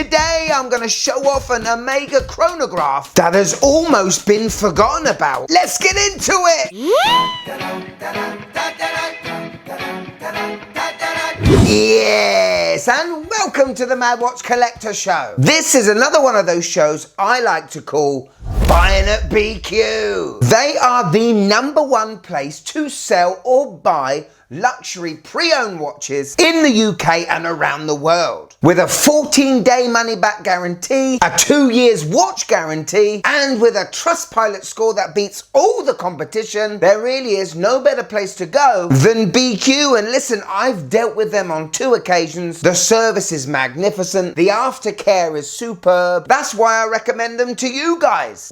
Today I'm going to show off an Omega chronograph that has almost been forgotten about. Let's get into it! Yes, and welcome to the Mad Watch Collector Show. This is another one of those shows I like to call Buying at BQ. They are the #1 place to sell or buy luxury pre-owned watches in the UK and around the world. With a 14-day money-back guarantee, a 2 years watch guarantee, and with a Trustpilot score that beats all the competition, there really is no better place to go than BQ. And listen, I've dealt with them on 2 occasions. The service is magnificent. The aftercare is superb. That's why I recommend them to you guys.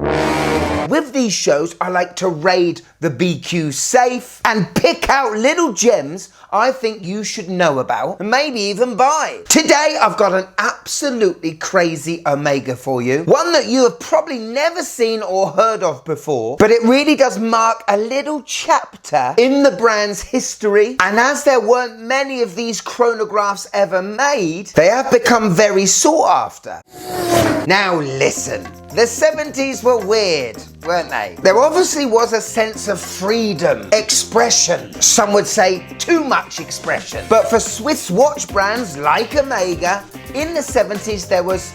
With these shows, I like to raid the BQ safe and pick out little gems I think you should know about and maybe even buy. Today, I've got an absolutely crazy Omega for you. One that you have probably never seen or heard of before, but it really does mark a little chapter in the brand's history. And as there weren't many of these chronographs ever made, they have become very sought after. Now listen, the 70s were weird, weren't they? There obviously was a sense of freedom, expression. Some would say too much expression. But for Swiss watch brands like Omega, in the 70s there was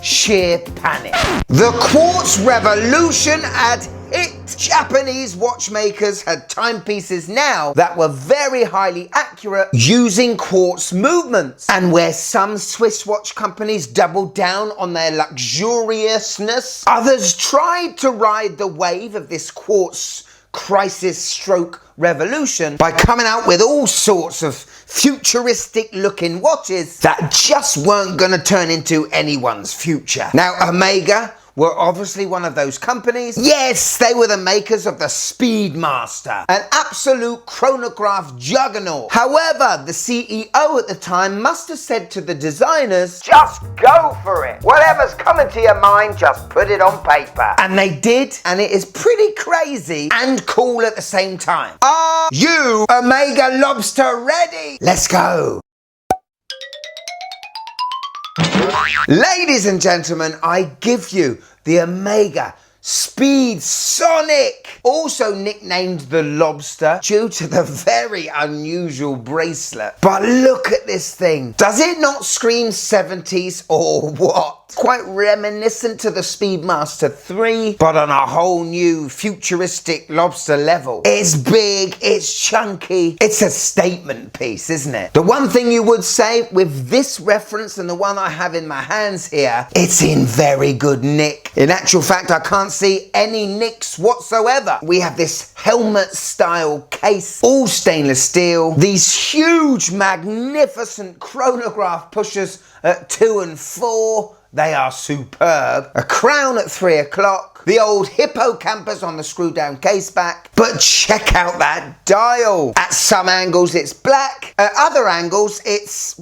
sheer panic. The quartz revolution had hit. Japanese watchmakers had timepieces now that were very highly accurate using quartz movements. And where some Swiss watch companies doubled down on their luxuriousness, others tried to ride the wave of this quartz crisis stroke revolution by coming out with all sorts of futuristic looking watches that just weren't going to turn into anyone's future. Now, Omega were obviously one of those companies. Yes, they were the makers of the Speedmaster, an absolute chronograph juggernaut. However, the CEO at the time must have said to the designers, just go for it. Whatever's coming to your mind, just put it on paper. And they did, and it is pretty crazy and cool at the same time. Are you Omega Lobster ready? Let's go. Ladies and gentlemen, I give you the Omega Speedsonic, also nicknamed the Lobster due to the very unusual bracelet. But look at this thing. Does it not scream 70s or what? Quite reminiscent to the Speedmaster 3, but on a whole new futuristic lobster level. It's big, it's chunky, it's a statement piece, isn't it? The one thing you would say with this reference and the one I have in my hands here, it's in very good nick. In actual fact, I can't see any nicks whatsoever. We have this helmet style case, all stainless steel, these huge magnificent chronograph pushers at 2 and 4. They are superb. A crown at 3 o'clock. The old hippocampus on the screw down case back. But check out that dial. At some angles it's black. At other angles it's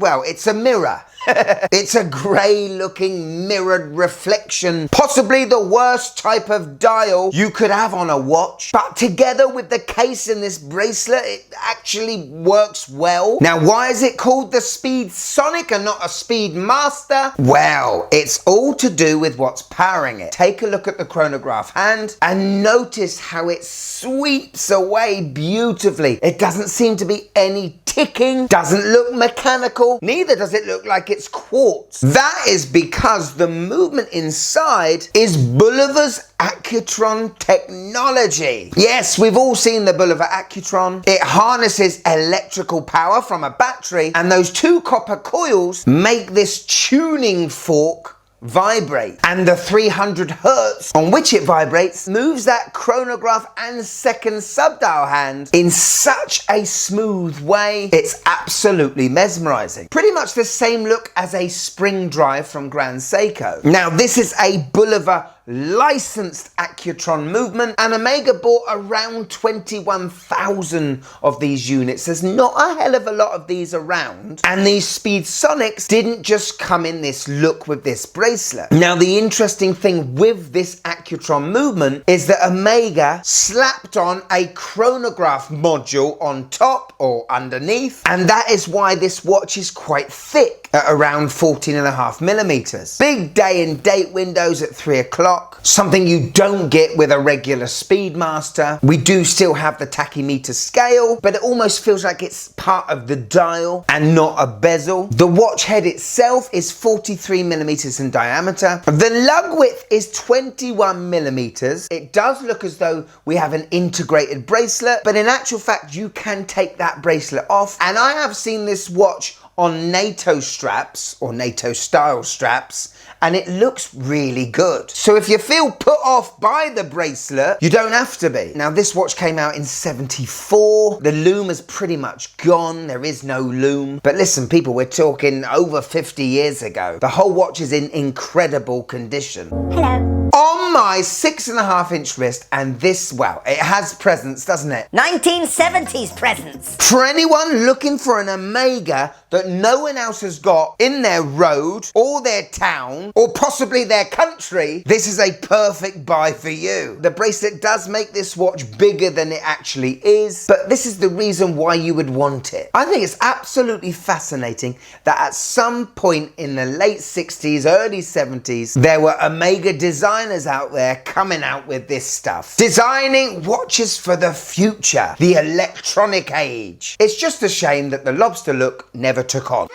a mirror. It's a grey looking mirrored reflection, possibly the worst type of dial you could have on a watch, but together with the case in this bracelet it actually works well. Now why is it called the Speedsonic and not a Speedmaster? Well, it's all to do with what's powering it. Take a look at the chronograph hand and notice how it sweeps away beautifully. It doesn't seem to be any ticking, doesn't look mechanical, neither does it look like it's quartz. That is because the movement inside is Bulova's Accutron technology. Yes, we've all seen the Bulova Accutron. It harnesses electrical power from a battery, and those 2 copper coils make this tuning fork vibrate, and the 300 hertz on which it vibrates moves that chronograph and second subdial hand in such a smooth way, it's absolutely mesmerizing. Pretty much the same look as a spring drive from Grand Seiko. Now this is a Bulova licensed Accutron movement, and Omega bought around 21,000 of these units. There's not a hell of a lot of these around, and these Speedsonics didn't just come in this look with this bracelet. bracelet. Now, the interesting thing with this Accutron movement is that Omega slapped on a chronograph module on top or underneath, and that is why this watch is quite thick at around 14.5 millimeters. Big day and date windows at 3 o'clock, something you don't get with a regular Speedmaster. We do still have the tachymeter scale, but it almost feels like it's part of the dial and not a bezel. The watch head itself is 43 millimeters in diameter. The lug width is 21 millimeters. It does look as though we have an integrated bracelet, but in actual fact, you can take that bracelet off. And I have seen this watch on NATO straps or NATO style straps, and it looks really good. So if you feel put off by the bracelet, you don't have to be. Now, this watch came out in 74. The lume is pretty much gone. There is no lume. But listen, people, we're talking over 50 years ago. The whole watch is in incredible condition. Hello. On my 6.5-inch wrist, and this, well, it has presence, doesn't it? 1970s presents. For anyone looking for an Omega that no one else has got in their road or their town or possibly their country, this is a perfect buy for you. The bracelet does make this watch bigger than it actually is, but this is the reason why you would want it. I think it's absolutely fascinating that at some point in the late 60s, early 70s, there were Omega designers out there coming out with this stuff. Designing watches for the future, the electronic age. It's just a shame that the lobster look never took on.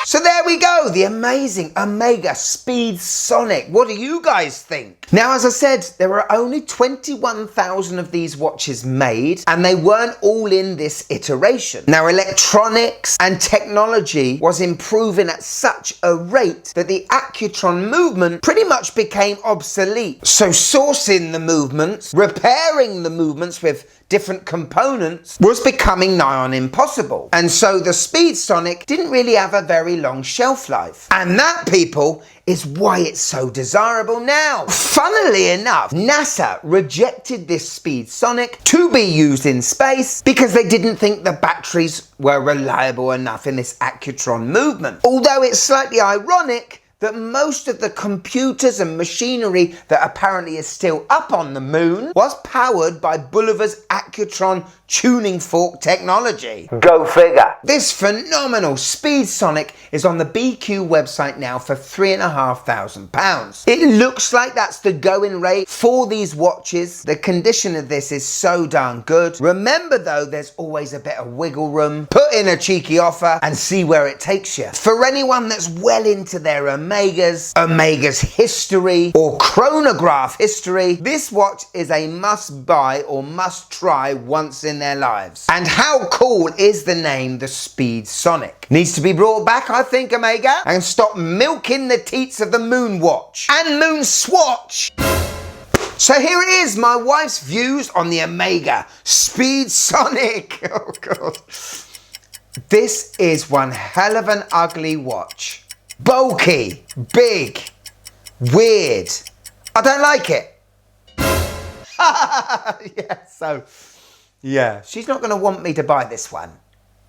So there we go, the amazing Omega Speedsonic. What do you guys think? Now, as I said, there are only 21,000 of these watches made, and they weren't all in this iteration. Now, electronics and technology was improving at such a rate that the Accutron movement pretty much became obsolete. So sourcing the movements, repairing the movements with different components was becoming nigh on impossible. And so the Speedsonic didn't really have a very long shelf life. And that, people, is why it's so desirable now. Funnily enough, NASA rejected this Speedsonic to be used in space because they didn't think the batteries were reliable enough in this Accutron movement. Although it's slightly ironic that most of the computers and machinery that apparently is still up on the moon was powered by Bulova's Accutron tuning fork technology. Go figure. This phenomenal Speedsonic is on the BQ website now for £3,500. It looks like that's the going rate for these watches. The condition of this is so darn good. Remember though, there's always a bit of wiggle room. Put in a cheeky offer and see where it takes you. For anyone that's well into their Omega's history or chronograph history, this watch is a must buy or must try once in their lives. And how cool is the name the Speedsonic? Needs to be brought back, I think, Omega, and stop milking the teats of the moon watch and moon swatch. So here it is, my wife's views on the Omega Speedsonic. Oh God. This is one hell of an ugly watch. Bulky, big, weird. I don't like it. Yeah, she's not going to want me to buy this one.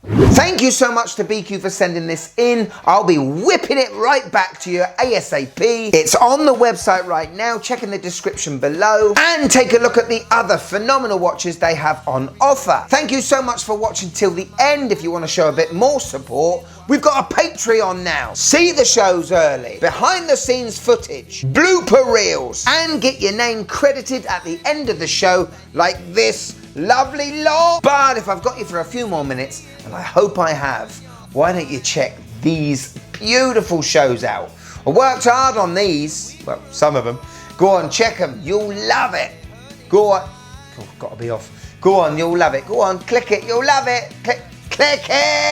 Thank you so much to BQ for sending this in. I'll be whipping it right back to you ASAP. It's on the website right now. Check in the description below and take a look at the other phenomenal watches they have on offer. Thank you so much for watching till the end. If you want to show a bit more support, we've got a Patreon now. See the shows early, behind the scenes footage, blooper reels, and get your name credited at the end of the show like this lovely lot. But if I've got you for a few more minutes, and I hope I have, why don't you check these beautiful shows out? I worked hard on these, well, some of them. Go on, check them, you'll love it. Go on, oh, got to be off. Go on, you'll love it. Go on, click it, you'll love it. Click it.